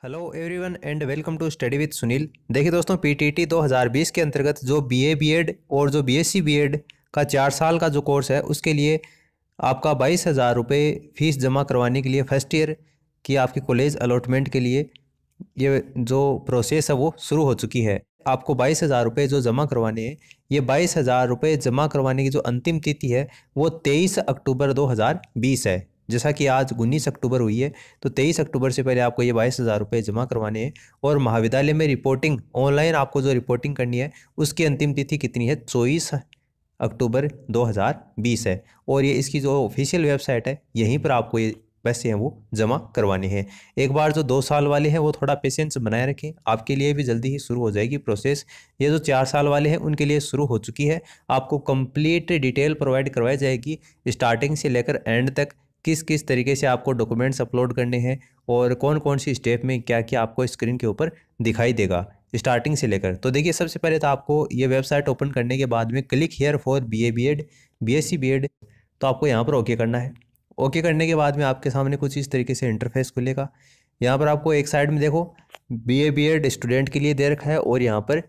Hello everyone and welcome to study with Sunil. देखिए दोस्तों, PTT 2020 के अंतर्गत जो बीए बीएड और जो बीएससी बीएड का 4 साल का जो कोर्स है उसके लिए आपका 22,000 रुपये फीस जमा करवाने के लिए फर्स्ट ईयर की आपकी कॉलेज अलॉटमेंट के लिए ये जो प्रोसेस है वो शुरू हो चुकी है। आपको 22,000 रुपये जो जमा करवाने हैं, ये 22,000 रुपये जमा करवाने की जो अंतिम तिथि है वो 23 अक्टूबर 2020 है। जैसा कि आज 19 अक्टूबर हुई है, तो 23 अक्टूबर से पहले आपको ये 22,000 रुपये जमा करवाने हैं। और महाविद्यालय में रिपोर्टिंग ऑनलाइन आपको जो रिपोर्टिंग करनी है उसकी अंतिम तिथि कितनी है? 24 अक्टूबर 2020 है। और ये इसकी जो ऑफिशियल वेबसाइट है यहीं पर आपको ये पैसे हैं वो जमा करवाने हैं। एक बार जो 2 साल वाले हैं वो थोड़ा पेशेंस बनाए रखें, आपके लिए भी जल्दी ही शुरू हो जाएगी प्रोसेस। ये जो 4 साल वाले हैं उनके लिए शुरू हो चुकी है। आपको कंप्लीट डिटेल प्रोवाइड करवाई जाएगी स्टार्टिंग से लेकर एंड तक, किस किस तरीके से आपको डॉक्यूमेंट्स अपलोड करने हैं और कौन कौन सी स्टेप में क्या क्या आपको स्क्रीन के ऊपर दिखाई देगा स्टार्टिंग से लेकर। तो देखिए, सबसे पहले तो आपको ये वेबसाइट ओपन करने के बाद में click here for BA BEd BSc BEd, तो आपको यहाँ पर ओके करना है। ओके करने के बाद में आपके सामने कुछ इस तरीके से इंटरफेस खुलेगा। यहाँ पर आपको एक साइड में देखो बीए बीएड स्टूडेंट के लिए दे रखा है और यहाँ पर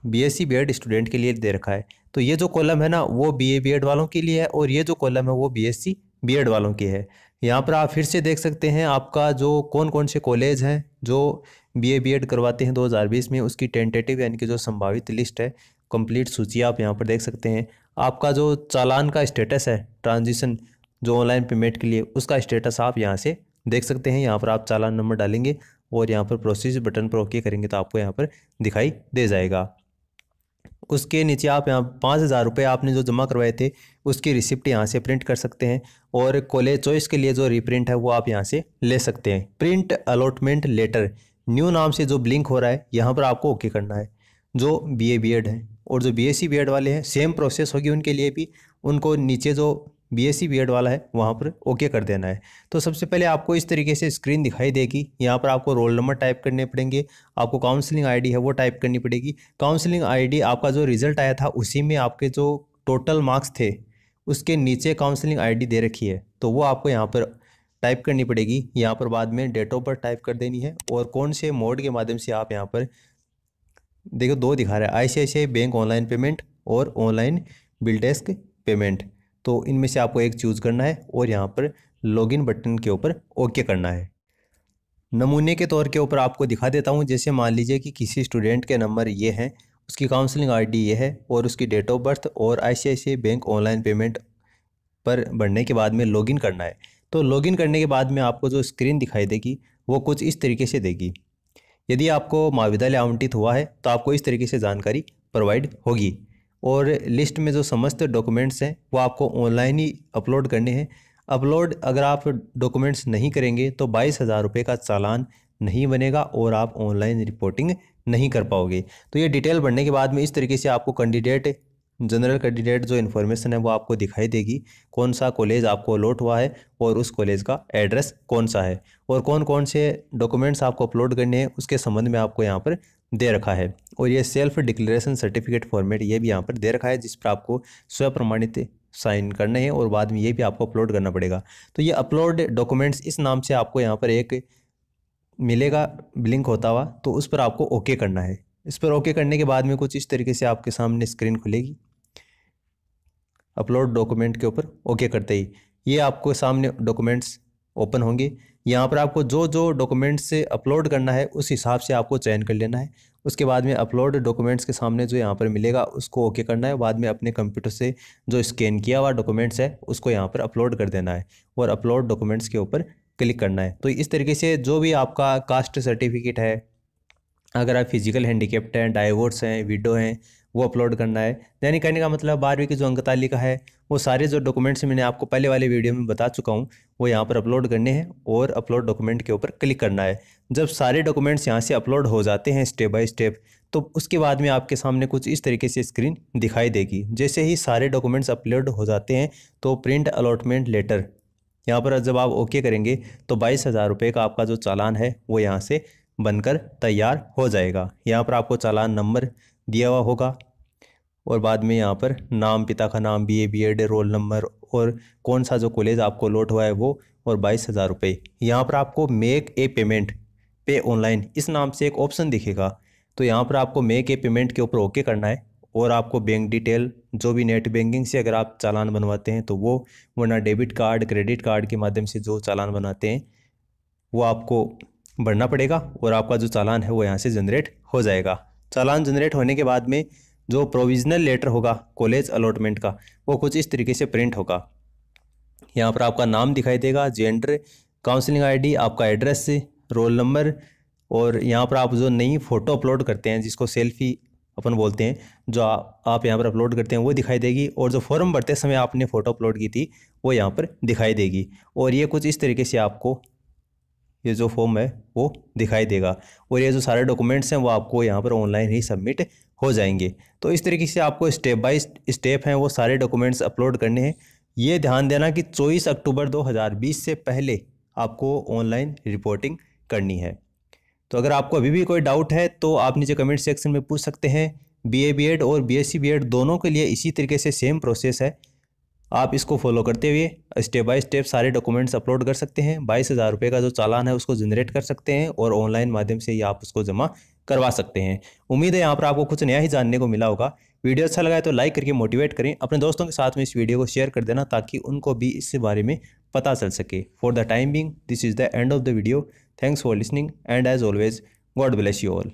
बीएससी बीएड स्टूडेंट के लिए दे रखा है। तो ये जो कॉलम है ना वो बीए बीएड वालों के लिए है और ये जो कॉलम है वो बीएससी बीएड वालों की है। यहाँ पर आप फिर से देख सकते हैं आपका जो कौन कौन से कॉलेज हैं जो बीए बीएड करवाते हैं 2020 में, उसकी टेंटेटिव यानी कि जो संभावित लिस्ट है, कंप्लीट सूची आप यहाँ पर देख सकते हैं। आपका जो चालान का स्टेटस है ट्रांजिशन जो ऑनलाइन पेमेंट के लिए, उसका स्टेटस आप यहाँ से देख सकते हैं। यहाँ पर आप चालान नंबर डालेंगे और यहाँ पर प्रोसीज बटन पर ओके करेंगे तो आपको यहाँ पर दिखाई दे जाएगा। उसके नीचे आप यहाँ 5,000 रुपये आपने जो जमा करवाए थे उसकी रिसिप्ट यहाँ से प्रिंट कर सकते हैं और कॉलेज चॉइस के लिए जो रीप्रिंट है वो आप यहाँ से ले सकते हैं। प्रिंट अलॉटमेंट लेटर न्यू नाम से जो ब्लिंक हो रहा है यहाँ पर आपको ओके करना है। जो बीए बीएड है और जो बीएससी बीएड वाले हैं सेम प्रोसेस होगी उनके लिए भी, उनको नीचे जो बीएससी बीएड वाला है वहाँ पर ओके कर देना है। तो सबसे पहले आपको इस तरीके से स्क्रीन दिखाई देगी। यहाँ पर आपको रोल नंबर टाइप करने पड़ेंगे, आपको काउंसलिंग आईडी है वो टाइप करनी पड़ेगी। काउंसलिंग आईडी आपका जो रिजल्ट आया था उसी में आपके जो टोटल मार्क्स थे उसके नीचे काउंसलिंग आईडी दे रखी है, तो वो आपको यहाँ पर टाइप करनी पड़ेगी। यहाँ पर बाद में डेट ऑफ बर्थ टाइप कर देनी है और कौन से मोड के माध्यम से आप यहाँ पर देखो दो दिखा रहा है, आईसीआईसीआई बैंक ऑनलाइन पेमेंट और ऑनलाइन बिल डेस्क पेमेंट। तो इनमें से आपको एक चूज़ करना है और यहाँ पर लॉगिन बटन के ऊपर ओके करना है। नमूने के तौर के ऊपर आपको दिखा देता हूँ। जैसे मान लीजिए कि किसी स्टूडेंट के नंबर ये हैं, उसकी काउंसलिंग आईडी ये है और उसकी डेट ऑफ बर्थ और आईसीआईसीआई बैंक ऑनलाइन पेमेंट पर बढ़ने के बाद में लॉगिन करना है। तो लॉगिन करने के बाद में आपको जो स्क्रीन दिखाई देगी वो कुछ इस तरीके से देगी। यदि आपको महाविद्यालय आवंटित हुआ है तो आपको इस तरीके से जानकारी प्रोवाइड होगी और लिस्ट में जो समस्त डॉक्यूमेंट्स हैं वो आपको ऑनलाइन ही अपलोड करने हैं। अपलोड अगर आप डॉक्यूमेंट्स नहीं करेंगे तो 22,000 रुपये का चालान नहीं बनेगा और आप ऑनलाइन रिपोर्टिंग नहीं कर पाओगे। तो ये डिटेल बढ़ने के बाद में इस तरीके से आपको कैंडिडेट जनरल कैंडिडेट जो इन्फॉर्मेशन है वो आपको दिखाई देगी, कौन सा कॉलेज आपको अलॉट हुआ है और उस कॉलेज का एड्रेस कौन सा है और कौन कौन से डॉक्यूमेंट्स आपको अपलोड करने हैं उसके संबंध में आपको यहाँ पर दे रखा है। और ये सेल्फ डिक्लेरेशन सर्टिफिकेट फॉर्मेट ये भी यहाँ पर दे रखा है जिस पर आपको स्वप्रमाणित साइन करने हैं और बाद में ये भी आपको अपलोड करना पड़ेगा। तो ये अपलोड डॉक्यूमेंट्स इस नाम से आपको यहाँ पर एक मिलेगा ब्लिंक होता हुआ, तो उस पर आपको ओके करना है। इस पर ओके करने के बाद में कुछ इस तरीके से आपके सामने स्क्रीन खुलेगी। अपलोड डॉक्यूमेंट के ऊपर ओके करते ही ये आपको सामने डॉक्यूमेंट्स ओपन होंगे। यहाँ पर आपको जो जो डॉक्यूमेंट्स से अपलोड करना है उस हिसाब से आपको चयन कर लेना है। उसके बाद में अपलोड डॉक्यूमेंट्स के सामने जो यहाँ पर मिलेगा उसको ओके करना है। बाद में अपने कंप्यूटर से जो स्कैन किया हुआ डॉक्यूमेंट्स है उसको यहाँ पर अपलोड कर देना है और अपलोड डॉक्यूमेंट्स के ऊपर क्लिक करना है। तो इस तरीके से जो भी आपका कास्ट सर्टिफिकेट है, अगर आप फिजिकल हैंडीकेप्ट हैं, डाइवोर्स हैं, विडो हैं, वो अपलोड करना है। यानी कहने का मतलब 12वीं की जो अंक तालिका है वो सारे जो डॉक्यूमेंट्स मैंने आपको पहले वाले वीडियो में बता चुका हूँ वो यहाँ पर अपलोड करने हैं और अपलोड डॉक्यूमेंट के ऊपर क्लिक करना है। जब सारे डॉक्यूमेंट्स यहाँ से अपलोड हो जाते हैं स्टेप बाय स्टेप, तो उसके बाद में आपके सामने कुछ इस तरीके से स्क्रीन दिखाई देगी। जैसे ही सारे डॉक्यूमेंट्स अपलोड हो जाते हैं तो प्रिंट अलॉटमेंट लेटर यहाँ पर जब आप ओके करेंगे तो 22,000 रुपये का आपका जो चालान है वो यहाँ से बनकर तैयार हो जाएगा। यहाँ पर आपको चालान नंबर दिया हुआ होगा और बाद में यहाँ पर नाम, पिता का नाम, बीए बीएड, रोल नंबर और कौन सा जो कॉलेज आपको अलॉट हुआ है वो और 22,000 रुपये। यहाँ पर आपको मेक ए पेमेंट पे ऑनलाइन इस नाम से एक ऑप्शन दिखेगा। तो यहाँ पर आपको मे के पेमेंट के ऊपर ओके करना है और आपको बैंक डिटेल जो भी नेट बैंकिंग से अगर आप चालान बनवाते हैं तो वो, वरना डेबिट कार्ड क्रेडिट कार्ड के माध्यम से जो चालान बनाते हैं वो आपको भरना पड़ेगा और आपका जो चालान है वो यहाँ से जनरेट हो जाएगा। चालान जनरेट होने के बाद में जो प्रोविजनल लेटर होगा कॉलेज अलॉटमेंट का, वो कुछ इस तरीके से प्रिंट होगा। यहाँ पर आपका नाम दिखाई देगा, जेंडर, काउंसलिंग आईडी, आपका एड्रेस, रोल नंबर, और यहाँ पर आप जो नई फ़ोटो अपलोड करते हैं जिसको सेल्फी अपन बोलते हैं, जो आप यहाँ पर अपलोड करते हैं वो दिखाई देगी, और जो फॉर्म भरते समय आपने फ़ोटो अपलोड की थी वो यहाँ पर दिखाई देगी। और ये कुछ इस तरीके से आपको ये जो फॉर्म है वो दिखाई देगा, और ये जो सारे डॉक्यूमेंट्स हैं वो आपको यहाँ पर ऑनलाइन ही सबमिट हो जाएंगे। तो इस तरीके से आपको स्टेप बाय स्टेप हैं वो सारे डॉक्यूमेंट्स अपलोड करने हैं। ये ध्यान देना कि 24 अक्टूबर 2020 से पहले आपको ऑनलाइन रिपोर्टिंग करनी है। तो अगर आपको अभी भी कोई डाउट है तो आप नीचे कमेंट सेक्शन में पूछ सकते हैं। बीए बीएड और बीएससी बीएड दोनों के लिए इसी तरीके से सेम प्रोसेस है। आप इसको फॉलो करते हुए स्टेप बाय स्टेप सारे डॉक्यूमेंट्स अपलोड कर सकते हैं। 22,000 रुपये का जो चालान है उसको जनरेट कर सकते हैं और ऑनलाइन माध्यम से ही आप उसको जमा करवा सकते हैं। उम्मीद है यहाँ पर आपको कुछ नया ही जानने को मिला होगा। वीडियो अच्छा लगा है तो लाइक करके मोटिवेट करें, अपने दोस्तों के साथ में इस वीडियो को शेयर कर देना ताकि उनको भी इस बारे में पता चल सके। For the time being this is the end of the video. Thanks for listening and as always God bless you all.